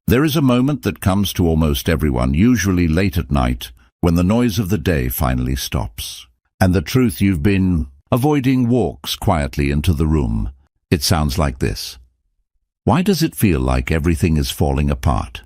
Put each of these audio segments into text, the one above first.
There is a moment that comes to almost everyone, usually late at night, when the noise of the day finally stops, and the truth you've been avoiding walks quietly into the room. It sounds like this. Why does it feel like everything is falling apart?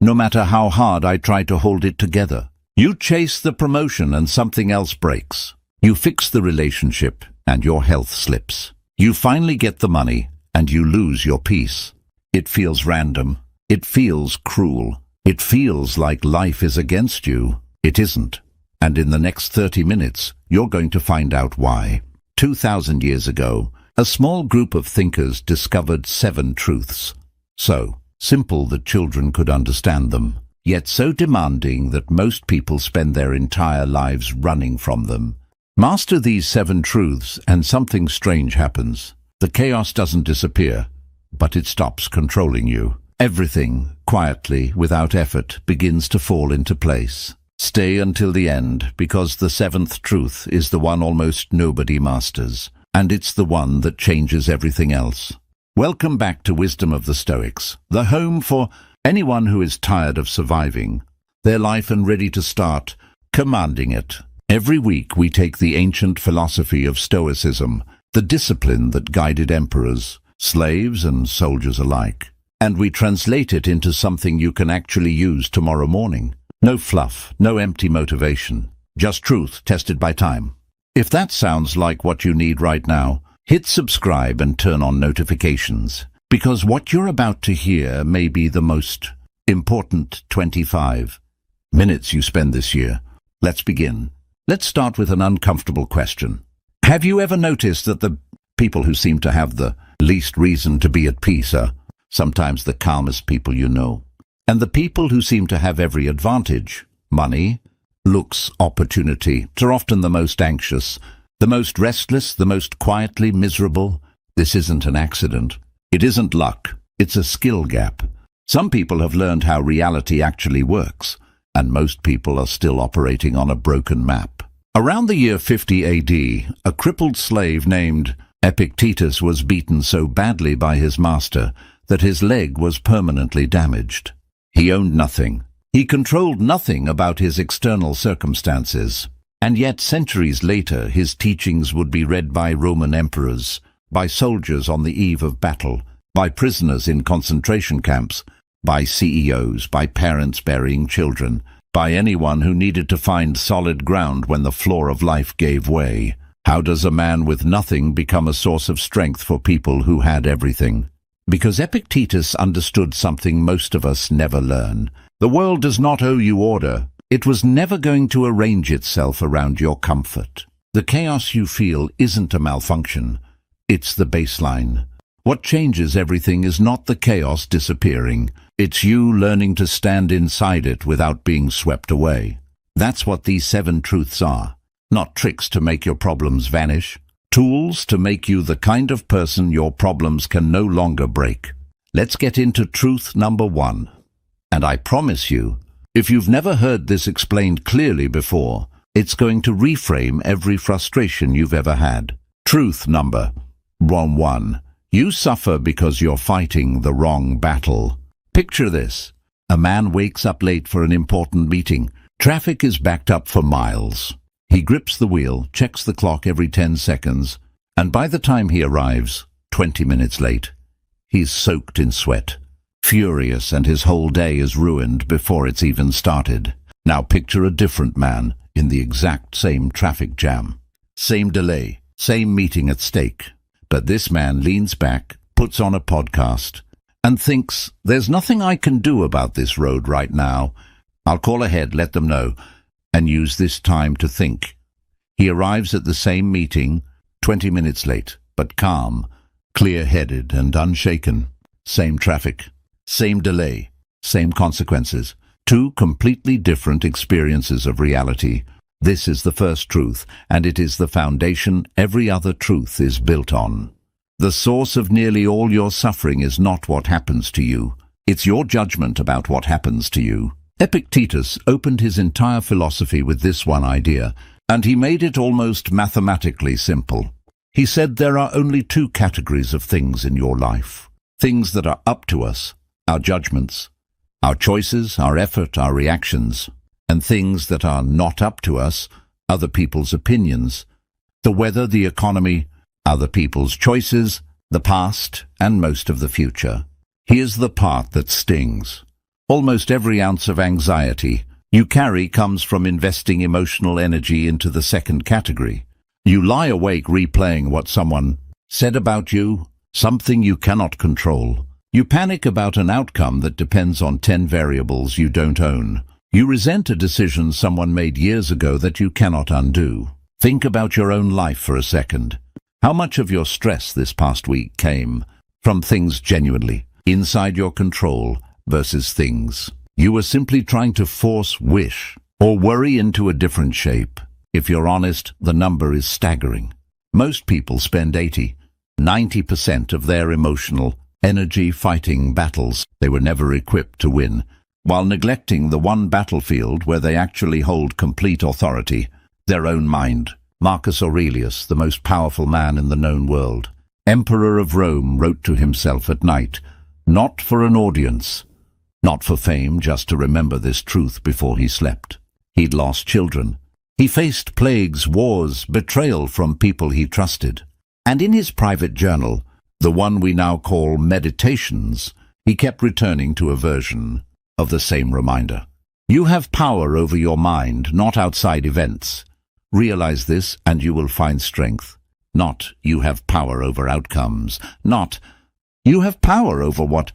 No matter how hard I try to hold it together. You chase the promotion and something else breaks. You fix the relationship and your health slips. You finally get the money and you lose your peace. It feels random. It feels cruel. It feels like life is against you. It isn't. And in the next 30 minutes, you're going to find out why. 2,000 years ago, a small group of thinkers discovered 7 truths. So simple that children could understand them, yet so demanding that most people spend their entire lives running from them. Master these 7 truths and something strange happens. The chaos doesn't disappear, but it stops controlling you. Everything, quietly, without effort, begins to fall into place. Stay until the end, because the 7th truth is the one almost nobody masters, and it's the one that changes everything else. Welcome back to Wisdom of the Stoics, the home for anyone who is tired of surviving their life and ready to start commanding it. Every week we take the ancient philosophy of Stoicism, the discipline that guided emperors, slaves and soldiers alike, and we translate it into something you can actually use tomorrow morning. No fluff, no empty motivation, just truth tested by time. If that sounds like what you need right now, hit subscribe and turn on notifications, because what you're about to hear may be the most important 25 minutes you spend this year. Let's begin. Let's start with an uncomfortable question. Have you ever noticed that the people who seem to have the least reason to be at peace are sometimes the calmest people you know? And the people who seem to have every advantage, money, looks, opportunity, are often the most anxious, the most restless, the most quietly miserable. This isn't an accident. It isn't luck. It's a skill gap. Some people have learned how reality actually works, and most people are still operating on a broken map. Around the year 50 AD, a crippled slave named Epictetus was beaten so badly by his master that his leg was permanently damaged. He owned nothing. He controlled nothing about his external circumstances. And yet centuries later his teachings would be read by Roman emperors, by soldiers on the eve of battle, by prisoners in concentration camps, by CEOs, by parents burying children, by anyone who needed to find solid ground when the floor of life gave way. How does a man with nothing become a source of strength for people who had everything? Because Epictetus understood something most of us never learn. The world does not owe you order. It was never going to arrange itself around your comfort. The chaos you feel isn't a malfunction. It's the baseline. What changes everything is not the chaos disappearing. It's you learning to stand inside it without being swept away. That's what these 7 truths are. Not tricks to make your problems vanish. Tools to make you the kind of person your problems can no longer break. Let's get into truth number 1. And I promise you, if you've never heard this explained clearly before, it's going to reframe every frustration you've ever had. Truth number 1. You suffer because you're fighting the wrong battle. Picture this. A man wakes up late for an important meeting. Traffic is backed up for miles. He grips the wheel, checks the clock every 10 seconds, and by the time he arrives, 20 minutes late, he's soaked in sweat, furious, and his whole day is ruined before it's even started. Now picture a different man in the exact same traffic jam. Same delay, same meeting at stake. But this man leans back, puts on a podcast, and thinks, there's nothing I can do about this road right now. I'll call ahead, let them know, and use this time to think. He arrives at the same meeting, 20 minutes late, but calm, clear-headed and unshaken. Same traffic, same delay, same consequences. 2 completely different experiences of reality. This is the first truth, and it is the foundation every other truth is built on. The source of nearly all your suffering is not what happens to you. It's your judgment about what happens to you. Epictetus opened his entire philosophy with this one idea, and he made it almost mathematically simple. He said there are only 2 categories of things in your life. Things that are up to us, our judgments, Our choices, our effort, our reactions, and things that are not up to us, other people's opinions, the weather, the economy, other people's choices, the past, and most of the future. Here's the part that stings. Almost every ounce of anxiety you carry comes from investing emotional energy into the second category. You lie awake replaying what someone said about you, something you cannot control. You panic about an outcome that depends on 10 variables you don't own. You resent a decision someone made years ago that you cannot undo. Think about your own life for a second. How much of your stress this past week came from things genuinely inside your control versus things you were simply trying to force, wish, or worry into a different shape? If you're honest, the number is staggering. Most people spend 80–90% of their emotional energy fighting battles they were never equipped to win, while neglecting the one battlefield where they actually hold complete authority, their own mind. Marcus Aurelius, the most powerful man in the known world, Emperor of Rome, wrote to himself at night, not for an audience, not for fame, just to remember this truth before he slept. He'd lost children. He faced plagues, wars, betrayal from people he trusted. And in his private journal, the one we now call Meditations, he kept returning to a version of the same reminder. You have power over your mind, not outside events. Realize this and you will find strength. Not you have power over outcomes. Not you have power over what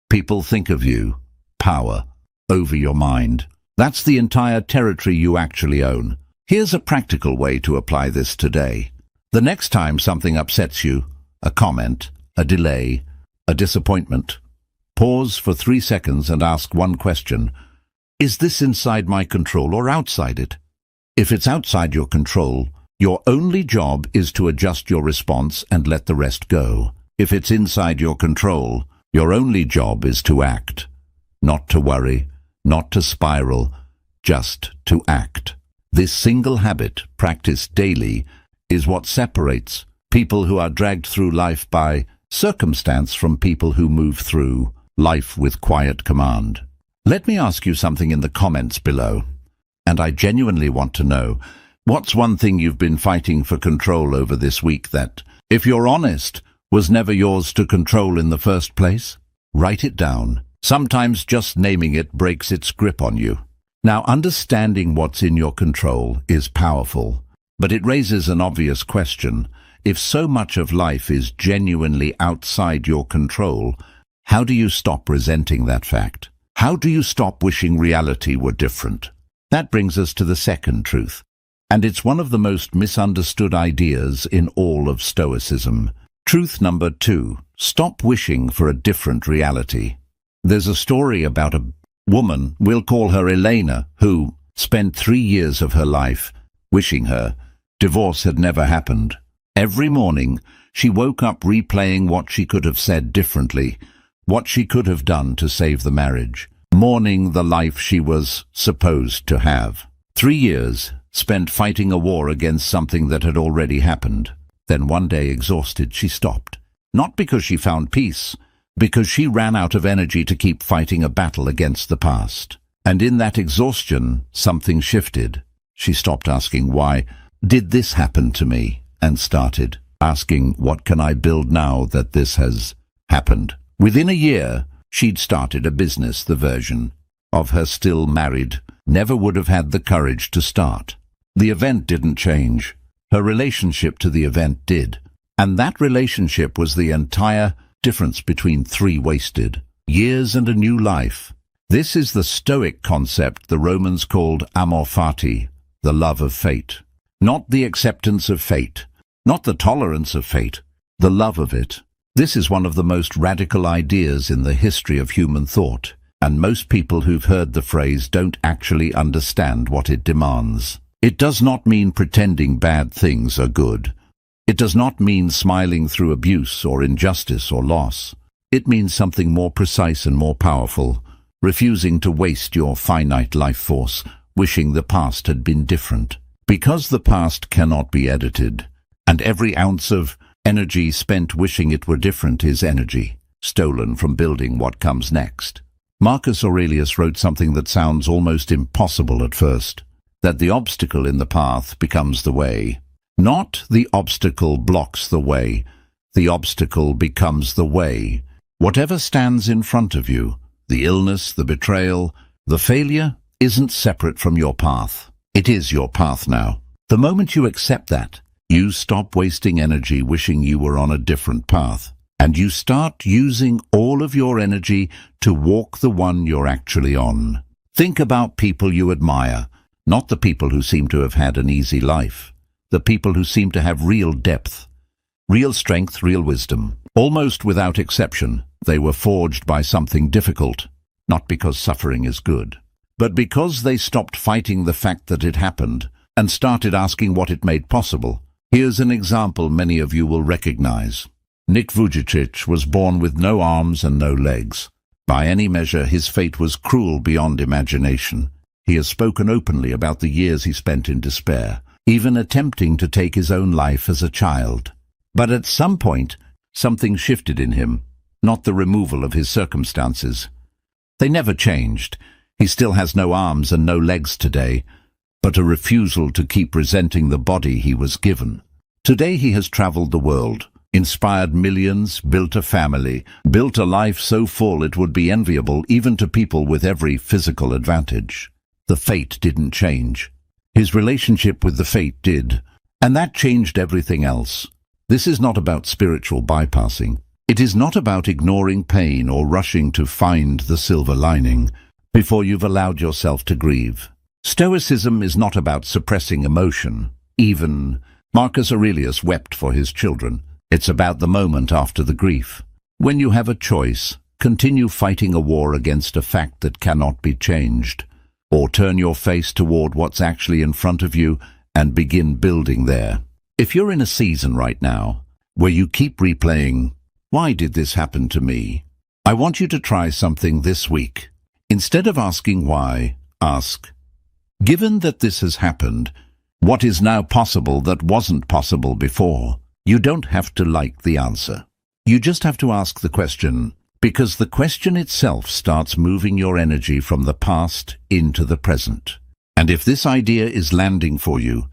people think of you. Power over your mind. That's the entire territory you actually own. Here's a practical way to apply this today. The next time something upsets you, a comment, a delay, a disappointment, pause for 3 seconds and ask one question. Is this inside my control or outside it? If it's outside your control, your only job is to adjust your response and let the rest go. If it's inside your control, your only job is to act. Not to worry, not to spiral, just to act. This single habit, practiced daily, is what separates people who are dragged through life by circumstance from people who move through life with quiet command. Let me ask you something in the comments below, and I genuinely want to know, what's one thing you've been fighting for control over this week that, if you're honest, was never yours to control in the first place? Write it down. Sometimes just naming it breaks its grip on you. Now, understanding what's in your control is powerful, but it raises an obvious question. If so much of life is genuinely outside your control, how do you stop resenting that fact? How do you stop wishing reality were different? That brings us to the second truth, and it's one of the most misunderstood ideas in all of Stoicism. Truth number 2, stop wishing for a different reality. There's a story about a woman, we'll call her Elena, who spent 3 years of her life wishing her divorce had never happened. Every morning, she woke up replaying what she could have said differently, what she could have done to save the marriage, mourning the life she was supposed to have. 3 years spent fighting a war against something that had already happened. Then one day, exhausted, she stopped. Not because she found peace, because she ran out of energy to keep fighting a battle against the past. And in that exhaustion, something shifted. She stopped asking, why did this happen to me? And started asking, what can I build now that this has happened? Within a year, she'd started a business the version of her still married never would have had the courage to start. The event didn't change. Her relationship to the event did. And that relationship was the entire difference between 3 wasted years and a new life. This is the Stoic concept the Romans called amor fati, the love of fate. Not the acceptance of fate, not the tolerance of fate, the love of it. This is one of the most radical ideas in the history of human thought, and most people who've heard the phrase don't actually understand what it demands. It does not mean pretending bad things are good. It does not mean smiling through abuse or injustice or loss. It means something more precise and more powerful, refusing to waste your finite life force, wishing the past had been different. Because the past cannot be edited, and every ounce of energy spent wishing it were different is energy, stolen from building what comes next. Marcus Aurelius wrote something that sounds almost impossible at first, that the obstacle in the path becomes the way. Not the obstacle blocks the way, the obstacle becomes the way. Whatever stands in front of you, the illness, the betrayal, the failure, isn't separate from your path. It is your path now. The moment you accept that, you stop wasting energy wishing you were on a different path, and you start using all of your energy to walk the one you're actually on. Think about people you admire, not the people who seem to have had an easy life, the people who seem to have real depth, real strength, real wisdom. Almost without exception, they were forged by something difficult, not because suffering is good, but because they stopped fighting the fact that it happened and started asking what it made possible. Here's an example many of you will recognize. Nick Vujicic was born with no arms and no legs. By any measure, his fate was cruel beyond imagination. He has spoken openly about the years he spent in despair, even attempting to take his own life as a child. But at some point, something shifted in him, not the removal of his circumstances. They never changed. He still has no arms and no legs today, but a refusal to keep resenting the body he was given. Today he has traveled the world, inspired millions, built a family, built a life so full it would be enviable even to people with every physical advantage. The fate didn't change. His relationship with the fate did, and that changed everything else. This is not about spiritual bypassing. It is not about ignoring pain or rushing to find the silver lining before you've allowed yourself to grieve. Stoicism is not about suppressing emotion. Even Marcus Aurelius wept for his children. It's about the moment after the grief. When you have a choice, continue fighting a war against a fact that cannot be changed, or turn your face toward what's actually in front of you and begin building there. If you're in a season right now where you keep replaying, "Why did this happen to me?" I want you to try something this week. Instead of asking why, ask, given that this has happened, what is now possible that wasn't possible before? You don't have to like the answer. You just have to ask the question, because the question itself starts moving your energy from the past into the present. And if this idea is landing for you,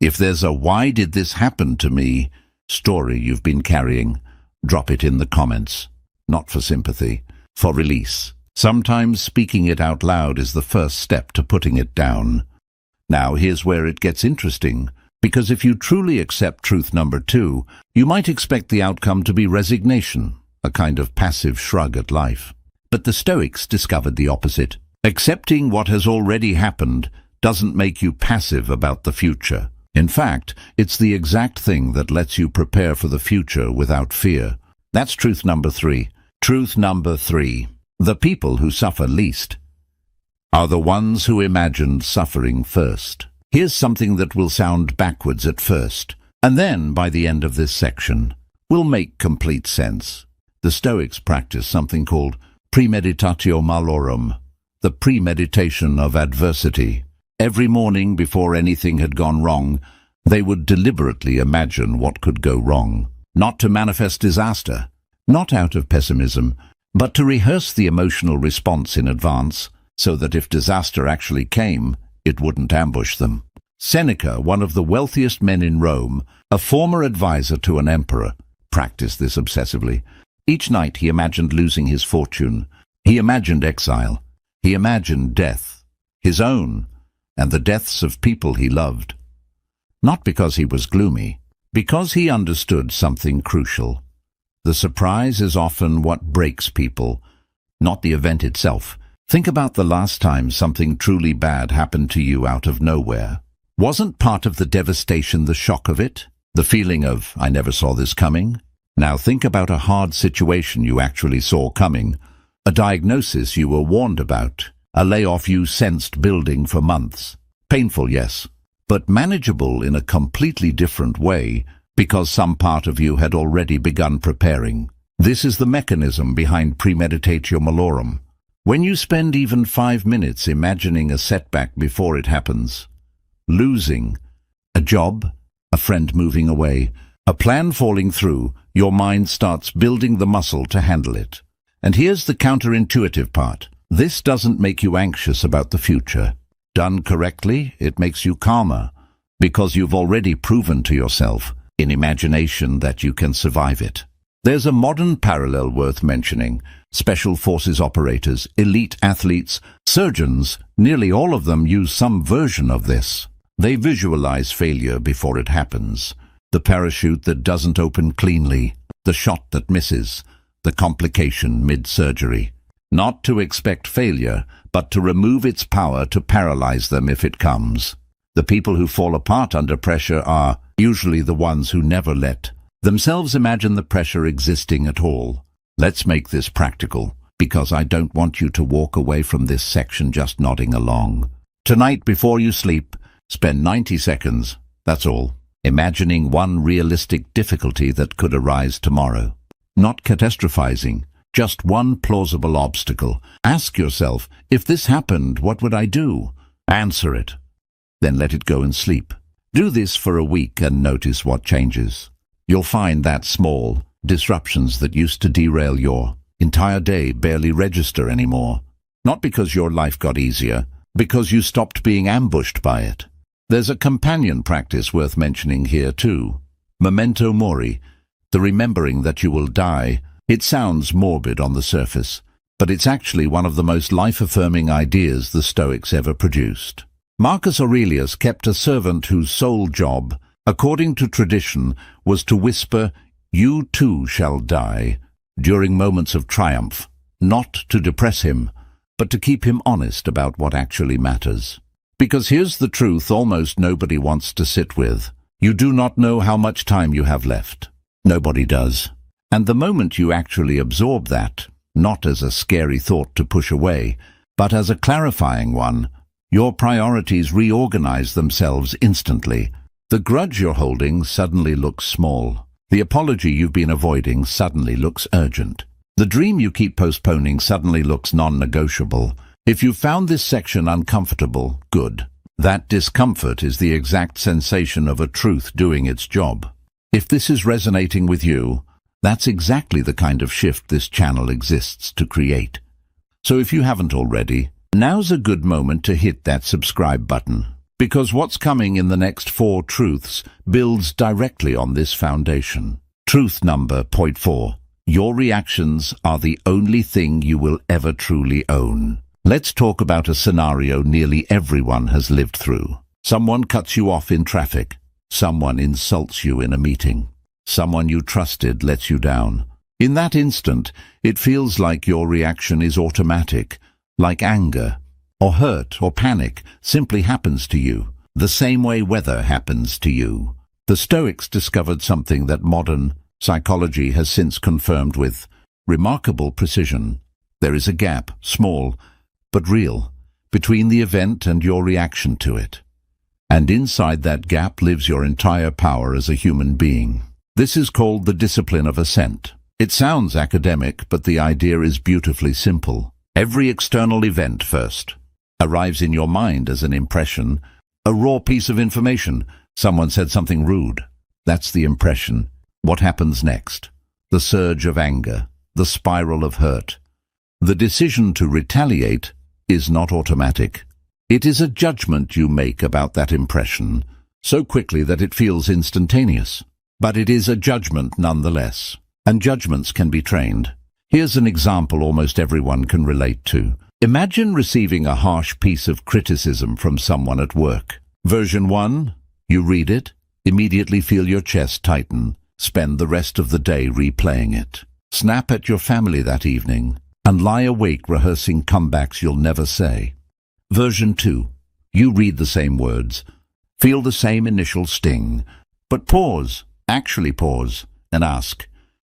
if there's a "why did this happen to me" story you've been carrying, drop it in the comments. Not for sympathy, for release. Sometimes speaking it out loud is the first step to putting it down. Now here's where it gets interesting, because if you truly accept truth number 2, you might expect the outcome to be resignation, a kind of passive shrug at life. But the Stoics discovered the opposite. Accepting what has already happened doesn't make you passive about the future. In fact, it's the exact thing that lets you prepare for the future without fear. That's truth number 3. Truth number 3. The people who suffer least are the ones who imagined suffering first. Here's something that will sound backwards at first, and then, by the end of this section, will make complete sense. The Stoics practice something called premeditatio malorum, the premeditation of adversity. Every morning before anything had gone wrong, they would deliberately imagine what could go wrong, not to manifest disaster, not out of pessimism, but to rehearse the emotional response in advance so that if disaster actually came, it wouldn't ambush them. Seneca, one of the wealthiest men in Rome, a former advisor to an emperor, practiced this obsessively. Each night he imagined losing his fortune. He imagined exile. He imagined death, his own, and the deaths of people he loved. Not because he was gloomy, because he understood something crucial. The surprise is often what breaks people, not the event itself. Think about the last time something truly bad happened to you out of nowhere. Wasn't part of the devastation the shock of it? The feeling of, "I never saw this coming"? Now think about a hard situation you actually saw coming, a diagnosis you were warned about, a layoff you sensed building for months. Painful, yes, but manageable in a completely different way because some part of you had already begun preparing. This is the mechanism behind premeditatio malorum. When you spend even 5 minutes imagining a setback before it happens, losing a job, a friend moving away, a plan falling through, your mind starts building the muscle to handle it. And here's the counterintuitive part. This doesn't make you anxious about the future. Done correctly, it makes you calmer, because you've already proven to yourself, in imagination, that you can survive it. There's a modern parallel worth mentioning. Special forces operators, elite athletes, surgeons, nearly all of them use some version of this. They visualize failure before it happens. The parachute that doesn't open cleanly, the shot that misses, the complication mid-surgery. Not to expect failure, but to remove its power to paralyze them if it comes. The people who fall apart under pressure are usually the ones who never let themselves imagine the pressure existing at all. Let's make this practical, because I don't want you to walk away from this section just nodding along. Tonight, before you sleep, spend 90 seconds, that's all, imagining one realistic difficulty that could arise tomorrow. Not catastrophizing, just one plausible obstacle. Ask yourself, if this happened, what would I do? Answer it. Then let it go and sleep. Do this for a week and notice what changes. You'll find that small disruptions that used to derail your entire day barely register anymore. Not because your life got easier, because you stopped being ambushed by it. There's a companion practice worth mentioning here too. Memento mori, the remembering that you will die. It sounds morbid on the surface, but it's actually one of the most life-affirming ideas the Stoics ever produced. Marcus Aurelius kept a servant whose sole job, according to tradition, was to whisper, "You too shall die," during moments of triumph, not to depress him, but to keep him honest about what actually matters. Because here's the truth almost nobody wants to sit with. You do not know how much time you have left. Nobody does. And the moment you actually absorb that, not as a scary thought to push away, but as a clarifying one, your priorities reorganize themselves instantly. The grudge you're holding suddenly looks small. The apology you've been avoiding suddenly looks urgent. The dream you keep postponing suddenly looks non-negotiable. If you found this section uncomfortable, good. That discomfort is the exact sensation of a truth doing its job. If this is resonating with you, that's exactly the kind of shift this channel exists to create. So if you haven't already, now's a good moment to hit that subscribe button, because what's coming in the next 4 truths builds directly on this foundation. Truth number 4. Your reactions are the only thing you will ever truly own. Let's talk about a scenario nearly everyone has lived through. Someone cuts you off in traffic. Someone insults you in a meeting. Someone you trusted lets you down. In that instant, it feels like your reaction is automatic, like anger, or hurt, or panic simply happens to you, the same way weather happens to you. The Stoics discovered something that modern psychology has since confirmed with remarkable precision. There is a gap, small but real, between the event and your reaction to it. And inside that gap lives your entire power as a human being. This is called the discipline of assent. It sounds academic, but the idea is beautifully simple. Every external event first arrives in your mind as an impression, a raw piece of information. Someone said something rude. That's the impression. What happens next? The surge of anger, the spiral of hurt. The decision to retaliate is not automatic. It is a judgment you make about that impression, so quickly that it feels instantaneous. But it is a judgment nonetheless, and judgments can be trained. Here's an example almost everyone can relate to. Imagine receiving a harsh piece of criticism from someone at work. Version 1, you read it, immediately feel your chest tighten, spend the rest of the day replaying it. Snap at your family that evening, and lie awake rehearsing comebacks you'll never say. Version 2, you read the same words, feel the same initial sting, but pause, actually pause, and ask,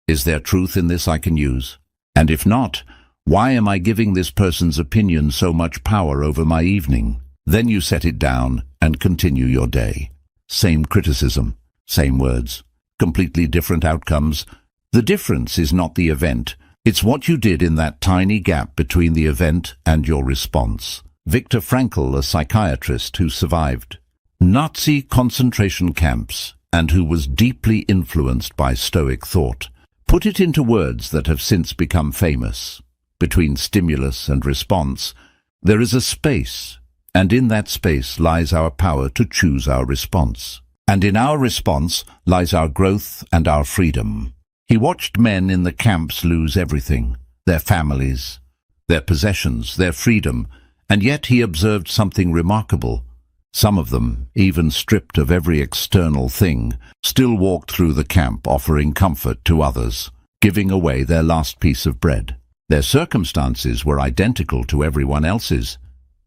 is there truth in this I can use? And if not, why am I giving this person's opinion so much power over my evening? Then you set it down and continue your day. Same criticism, same words, completely different outcomes. The difference is not the event, it's what you did in that tiny gap between the event and your response. Viktor Frankl, a psychiatrist who survived Nazi concentration camps and who was deeply influenced by Stoic thought, put it into words that have since become famous. between stimulus and response, there is a space, and in that space lies our power to choose our response. And in our response lies our growth and our freedom. He watched men in the camps lose everything, their families, their possessions, their freedom, and yet he observed something remarkable. Some of them, even stripped of every external thing, still walked through the camp offering comfort to others, giving away their last piece of bread. Their circumstances were identical to everyone else's.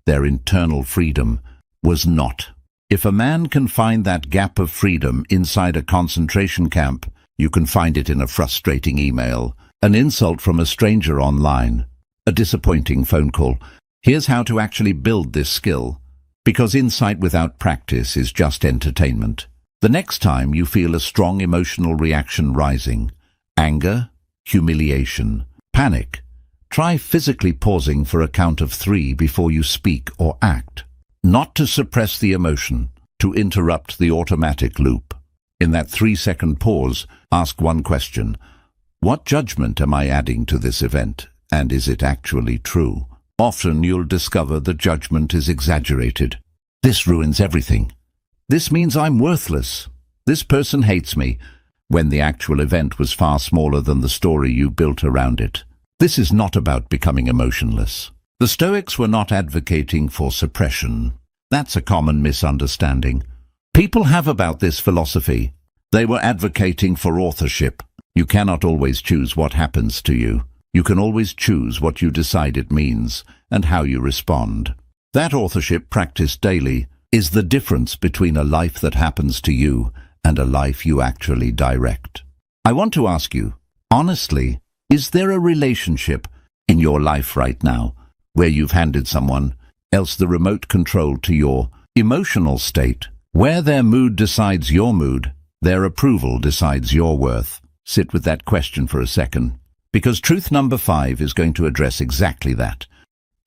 Their internal freedom was not. If a man can find that gap of freedom inside a concentration camp, you can find it in a frustrating email, an insult from a stranger online, a disappointing phone call. Here's how to actually build this skill, because insight without practice is just entertainment. The next time you feel a strong emotional reaction rising, anger, humiliation, panic, try physically pausing for a count of 3 before you speak or act. Not to suppress the emotion, to interrupt the automatic loop. In that 3-second pause, ask one question. What judgment am I adding to this event, and is it actually true? Often you'll discover the judgment is exaggerated. This ruins everything. This means I'm worthless. This person hates me, when the actual event was far smaller than the story you built around it. This is not about becoming emotionless. The Stoics were not advocating for suppression. That's a common misunderstanding. People have about this philosophy. They were advocating for authorship. You cannot always choose what happens to you. You can always choose what you decide it means and how you respond. That authorship practiced daily is the difference between a life that happens to you and a life you actually direct. I want to ask you, honestly, is there a relationship in your life right now where you've handed someone else the remote control to your emotional state, where their mood decides your mood, their approval decides your worth? Sit with that question for a second, because truth number 5 is going to address exactly that.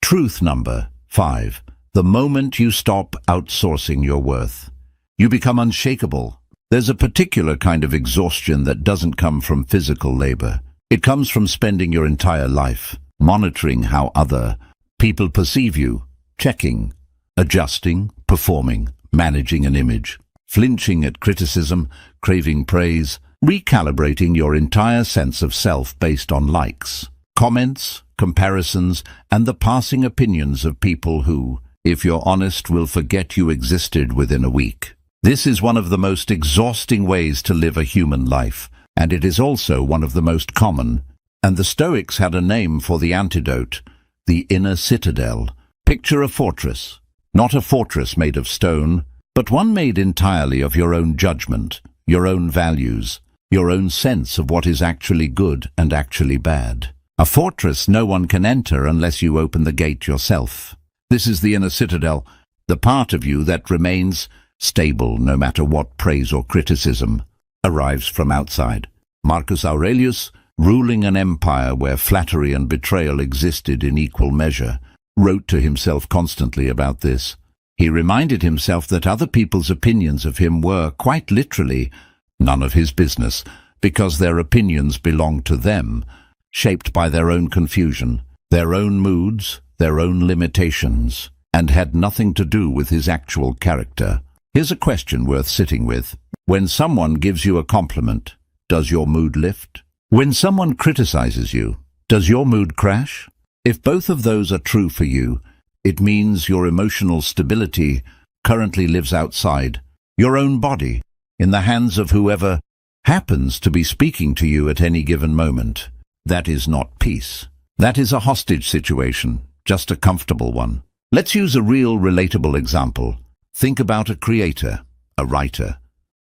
Truth number 5. The moment you stop outsourcing your worth, you become unshakable. There's a particular kind of exhaustion that doesn't come from physical labor. It comes from spending your entire life monitoring how other people perceive you, checking, adjusting, performing, managing an image, flinching at criticism, craving praise, recalibrating your entire sense of self based on likes, comments, comparisons, and the passing opinions of people who, if you're honest, will forget you existed within a week. This is one of the most exhausting ways to live a human life, and it is also one of the most common. And the Stoics had a name for the antidote, the inner citadel. Picture a fortress, not a fortress made of stone, but one made entirely of your own judgment, your own values, your own sense of what is actually good and actually bad. A fortress no one can enter unless you open the gate yourself. This is the inner citadel, the part of you that remains stable no matter what praise or criticism arrives from outside. Marcus Aurelius, ruling an empire where flattery and betrayal existed in equal measure, wrote to himself constantly about this. He reminded himself that other people's opinions of him were, quite literally, none of his business, because their opinions belonged to them, shaped by their own confusion, their own moods, their own limitations, and had nothing to do with his actual character. Here's a question worth sitting with. When someone gives you a compliment, does your mood lift? When someone criticizes you, does your mood crash? If both of those are true for you, it means your emotional stability currently lives outside your own body, in the hands of whoever happens to be speaking to you at any given moment. That is not peace. That is a hostage situation, just a comfortable one. Let's use a real, relatable example. Think about a creator, a writer,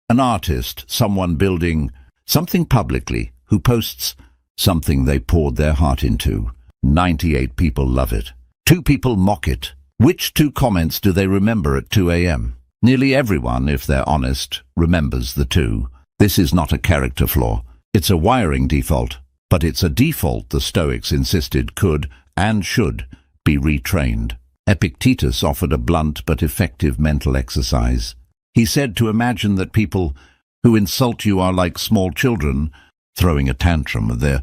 an artist, someone building something publicly, who posts something they poured their heart into. 98 people love it. 2 people mock it. Which 2 comments do they remember at 2 a.m.? Nearly everyone, if they're honest, remembers the 2. This is not a character flaw. It's a wiring default. But it's a default the Stoics insisted could and should be retrained. Epictetus offered a blunt but effective mental exercise. He said to imagine that people who insult you are like small children throwing a tantrum. Their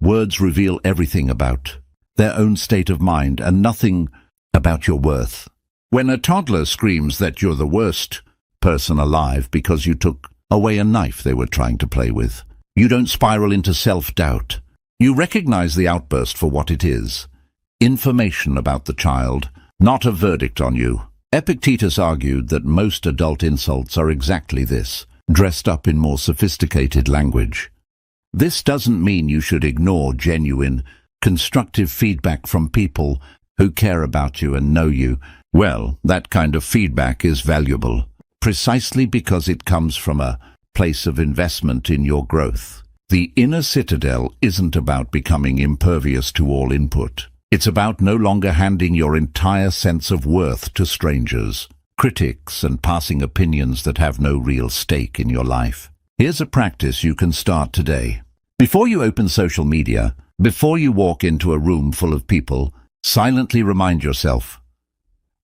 words reveal everything about their own state of mind, and nothing about your worth. When a toddler screams that you're the worst person alive because you took away a knife they were trying to play with, you don't spiral into self-doubt. You recognize the outburst for what it is: information about the child, not a verdict on you. Epictetus argued that most adult insults are exactly this, dressed up in more sophisticated language. This doesn't mean you should ignore genuine, constructive feedback from people who care about you and know you. Well, that kind of feedback is valuable, precisely because it comes from a place of investment in your growth. The inner citadel isn't about becoming impervious to all input. It's about no longer handing your entire sense of worth to strangers, critics, and passing opinions that have no real stake in your life. Here's a practice you can start today. Before you open social media, before you walk into a room full of people, silently remind yourself,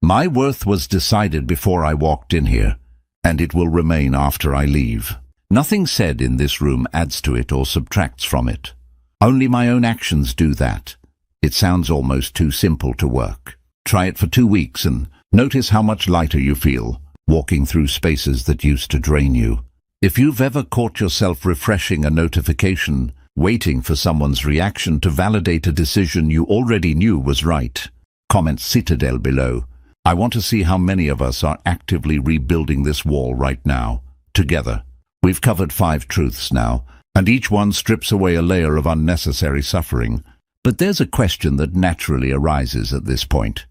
my worth was decided before I walked in here, and it will remain after I leave. Nothing said in this room adds to it or subtracts from it. Only my own actions do that. It sounds almost too simple to work. Try it for 2 weeks and notice how much lighter you feel, walking through spaces that used to drain you. If you've ever caught yourself refreshing a notification, waiting for someone's reaction to validate a decision you already knew was right, comment Citadel below. I want to see how many of us are actively rebuilding this wall right now, together. We've covered 5 truths now, and each one strips away a layer of unnecessary suffering. But there's a question that naturally arises at this point.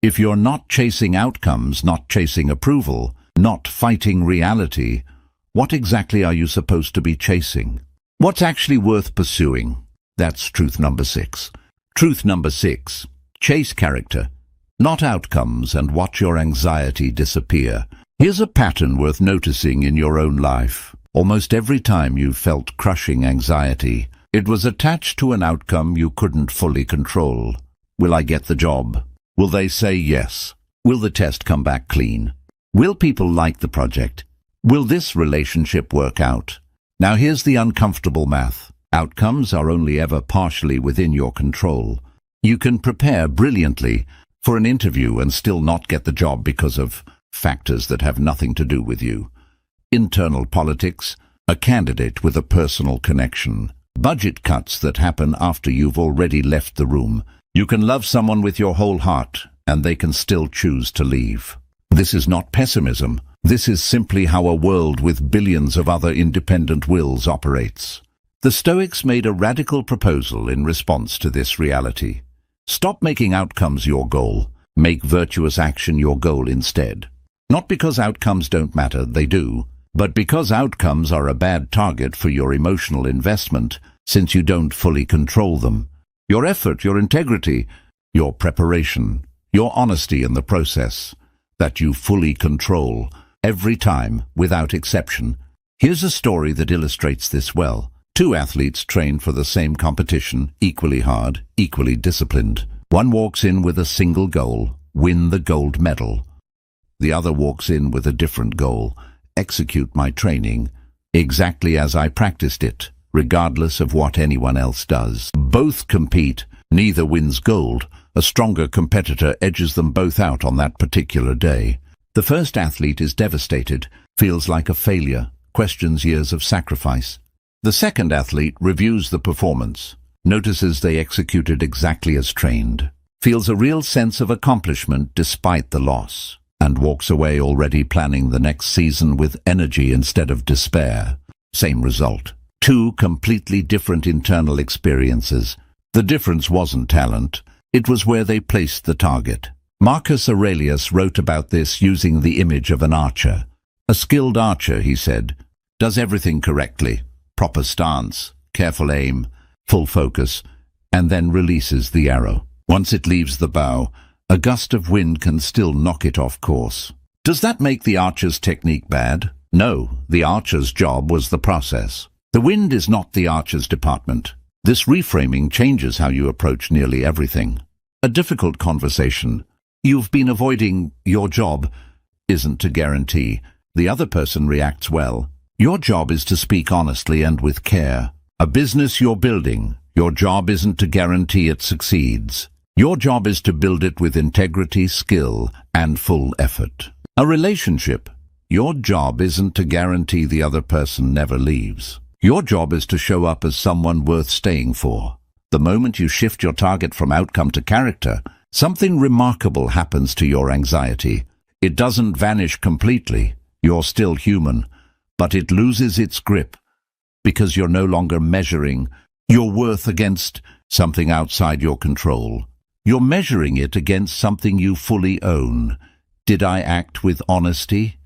If you're not chasing outcomes, not chasing approval, not fighting reality, what exactly are you supposed to be chasing? What's actually worth pursuing? That's truth number 6. Truth number 6. Chase character, not outcomes, and watch your anxiety disappear. Here's a pattern worth noticing in your own life. Almost every time you've felt crushing anxiety, it was attached to an outcome you couldn't fully control. Will I get the job? Will they say yes? Will the test come back clean? Will people like the project? Will this relationship work out? Now here's the uncomfortable math. Outcomes are only ever partially within your control. You can prepare brilliantly for an interview and still not get the job because of factors that have nothing to do with you. Internal politics, a candidate with a personal connection, budget cuts that happen after you've already left the room. You can love someone with your whole heart, and they can still choose to leave. This is not pessimism. This is simply how a world with billions of other independent wills operates. The Stoics made a radical proposal in response to this reality. Stop making outcomes your goal. Make virtuous action your goal instead. Not because outcomes don't matter, they do, but because outcomes are a bad target for your emotional investment, since you don't fully control them. Your effort, your integrity, your preparation, your honesty in the process, that you fully control, every time, without exception. Here's a story that illustrates this well. 2 athletes train for the same competition, equally hard, equally disciplined. One walks in with a single goal: win the gold medal. The other walks in with a different goal: execute my training exactly as I practiced it, regardless of what anyone else does. Both compete. Neither wins gold. A stronger competitor edges them both out on that particular day. The first athlete is devastated, feels like a failure, questions years of sacrifice. The second athlete reviews the performance, notices they executed exactly as trained, feels a real sense of accomplishment despite the loss, and walks away already planning the next season with energy instead of despair. Same result. 2 completely different internal experiences. The difference wasn't talent, it was where they placed the target. Marcus Aurelius wrote about this using the image of an archer. A skilled archer, he said, does everything correctly. Proper stance, careful aim, full focus, and then releases the arrow. Once it leaves the bow, a gust of wind can still knock it off course. Does that make the archer's technique bad? No, the archer's job was the process. The wind is not the archer's department. This reframing changes how you approach nearly everything. A difficult conversation you've been avoiding, your job isn't to guarantee the other person reacts well. Your job is to speak honestly and with care. A business you're building, Your job isn't to guarantee it succeeds. Your job is to build it with integrity, skill, and full effort. A relationship. Your job isn't to guarantee the other person never leaves. Your job is to show up as someone worth staying for. The moment you shift your target from outcome to character, something remarkable happens to your anxiety. It doesn't vanish completely. You're still human, but it loses its grip because you're no longer measuring your worth against something outside your control. You're measuring it against something you fully own. Did I act with honesty,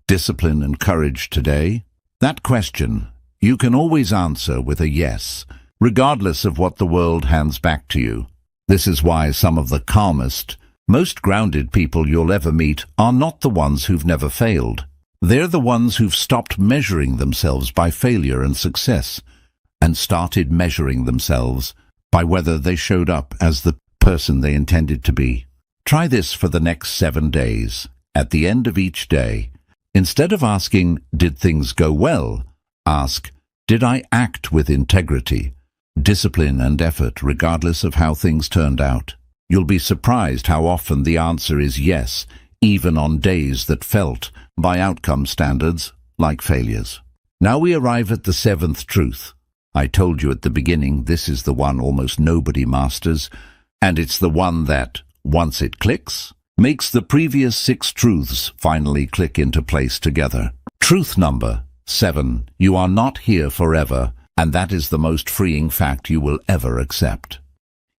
discipline, and courage today? That question you can always answer with a yes, regardless of what the world hands back to you. This is why some of the calmest, most grounded people you'll ever meet are not the ones who've never failed. They're the ones who've stopped measuring themselves by failure and success and started measuring themselves by whether they showed up as the person they intended to be. Try this for the next 7 days. At the end of each day, instead of asking, "Did things go well?" ask, "Did I act with integrity, discipline, and effort, regardless of how things turned out?" You'll be surprised how often the answer is yes, even on days that felt, by outcome standards, like failures. Now we arrive at the 7th truth. I told you at the beginning, this is the one almost nobody masters, and it's the one that, once it clicks, makes the previous 6 truths finally click into place together. Truth number 7. You are not here forever, and that is the most freeing fact you will ever accept.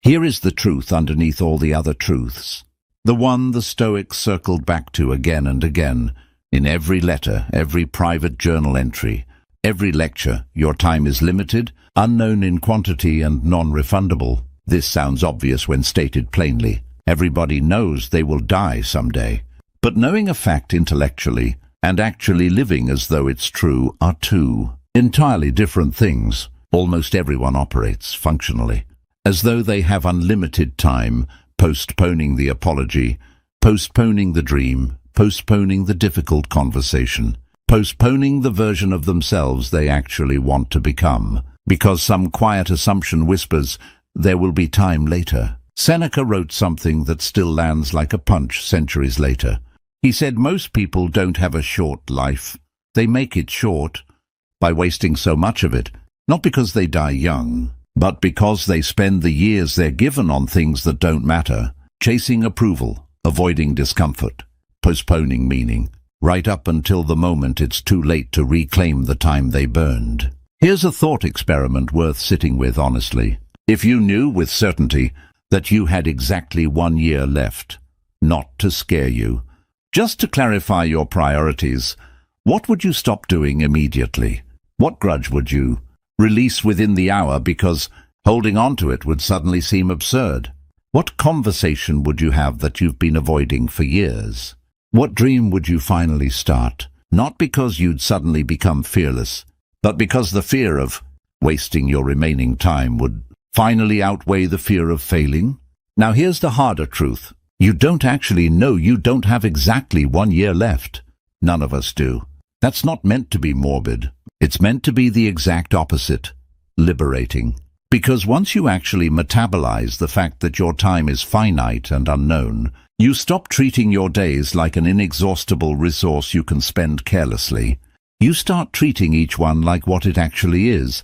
Here is the truth underneath all the other truths. The one the Stoics circled back to again and again, in every letter, every private journal entry, every lecture. Your time is limited, unknown in quantity, and non-refundable. This sounds obvious when stated plainly. Everybody knows they will die someday. But knowing a fact intellectually and actually living as though it's true are two entirely different things. Almost everyone operates functionally as though they have unlimited time, postponing the apology, postponing the dream, postponing the difficult conversation, postponing the version of themselves they actually want to become, because some quiet assumption whispers, there will be time later. Seneca wrote something that still lands like a punch centuries later. He said most people don't have a short life. They make it short by wasting so much of it, not because they die young, but because they spend the years they're given on things that don't matter, chasing approval, avoiding discomfort, postponing meaning, right up until the moment it's too late to reclaim the time they burned. Here's a thought experiment worth sitting with honestly. If you knew with certainty that you had exactly 1 year left, not to scare you, just to clarify your priorities, what would you stop doing immediately? What grudge would you release within the hour because holding on to it would suddenly seem absurd? What conversation would you have that you've been avoiding for years? What dream would you finally start? Not because you'd suddenly become fearless, but because the fear of wasting your remaining time would finally outweigh the fear of failing? Now here's the harder truth. You don't actually know you don't have exactly 1 year left. None of us do. That's not meant to be morbid. It's meant to be the exact opposite, liberating. Because once you actually metabolize the fact that your time is finite and unknown, you stop treating your days like an inexhaustible resource you can spend carelessly. You start treating each one like what it actually is,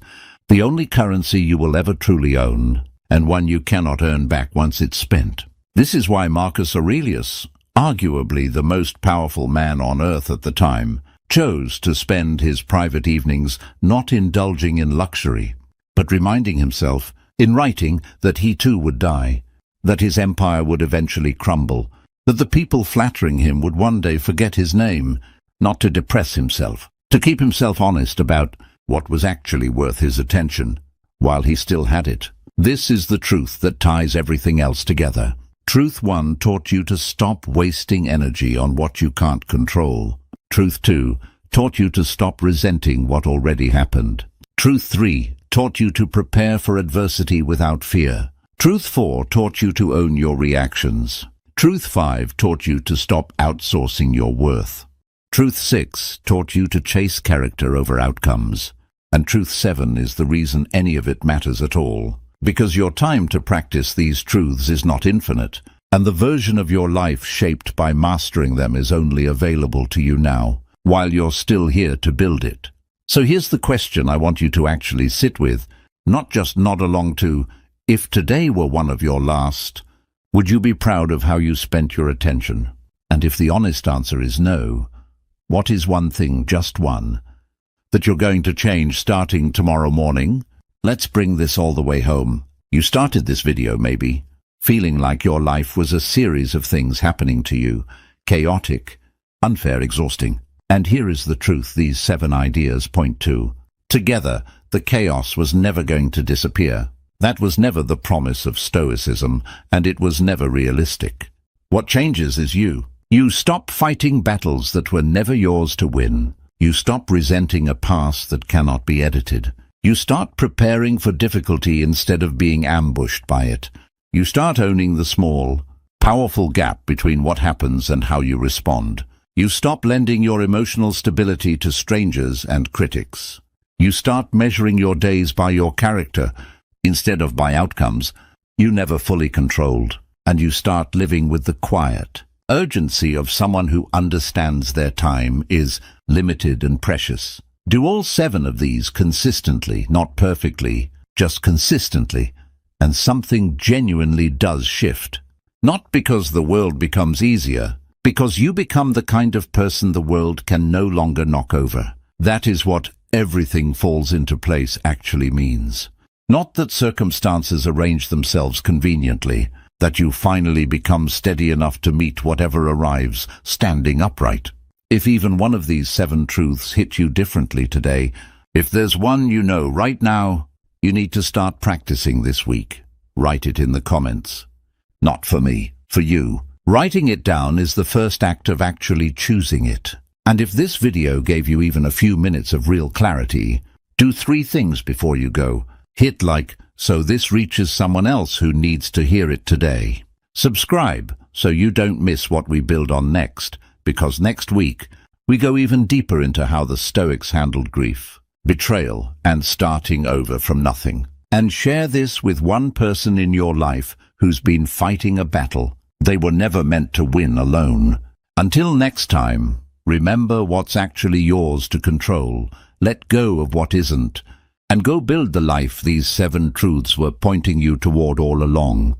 the only currency you will ever truly own, and one you cannot earn back once it's spent. This is why Marcus Aurelius, arguably the most powerful man on earth at the time, chose to spend his private evenings not indulging in luxury, but reminding himself, in writing, that he too would die, that his empire would eventually crumble, that the people flattering him would one day forget his name, not to depress himself, to keep himself honest about what was actually worth his attention, while he still had it. This is the truth that ties everything else together. Truth 1 taught you to stop wasting energy on what you can't control. Truth 2 taught you to stop resenting what already happened. Truth 3 taught you to prepare for adversity without fear. Truth 4 taught you to own your reactions. Truth 5 taught you to stop outsourcing your worth. Truth 6 taught you to chase character over outcomes. And Truth 7 is the reason any of it matters at all. Because your time to practice these truths is not infinite, and the version of your life shaped by mastering them is only available to you now, while you're still here to build it. So here's the question I want you to actually sit with, not just nod along to. If today were one of your last, would you be proud of how you spent your attention? And if the honest answer is no, what is one thing, just one, that you're going to change starting tomorrow morning? Let's bring this all the way home. You started this video, maybe, feeling like your life was a series of things happening to you, chaotic, unfair, exhausting. And here is the truth these 7 ideas point to. Together, the chaos was never going to disappear. That was never the promise of Stoicism, and it was never realistic. What changes is you. You stop fighting battles that were never yours to win. You stop resenting a past that cannot be edited. You start preparing for difficulty instead of being ambushed by it. You start owning the small, powerful gap between what happens and how you respond. You stop lending your emotional stability to strangers and critics. You start measuring your days by your character instead of by outcomes you never fully controlled. And you start living with the quiet urgency of someone who understands their time is limited and precious. Do all 7 of these consistently, not perfectly, just consistently, and something genuinely does shift. Not because the world becomes easier, because you become the kind of person the world can no longer knock over. That is what everything falls into place actually means. Not that circumstances arrange themselves conveniently, that you finally become steady enough to meet whatever arrives, standing upright. If even one of these 7 truths hit you differently today, if there's one you know right now, you need to start practicing this week. Write it in the comments. Not for me, for you. Writing it down is the first act of actually choosing it. And if this video gave you even a few minutes of real clarity, do 3 things before you go. Hit like, so this reaches someone else who needs to hear it today. Subscribe, so you don't miss what we build on next, because next week, we go even deeper into how the Stoics handled grief, betrayal, and starting over from nothing. And share this with one person in your life who's been fighting a battle they were never meant to win alone. Until next time, remember what's actually yours to control, let go of what isn't, and go build the life these 7 truths were pointing you toward all along.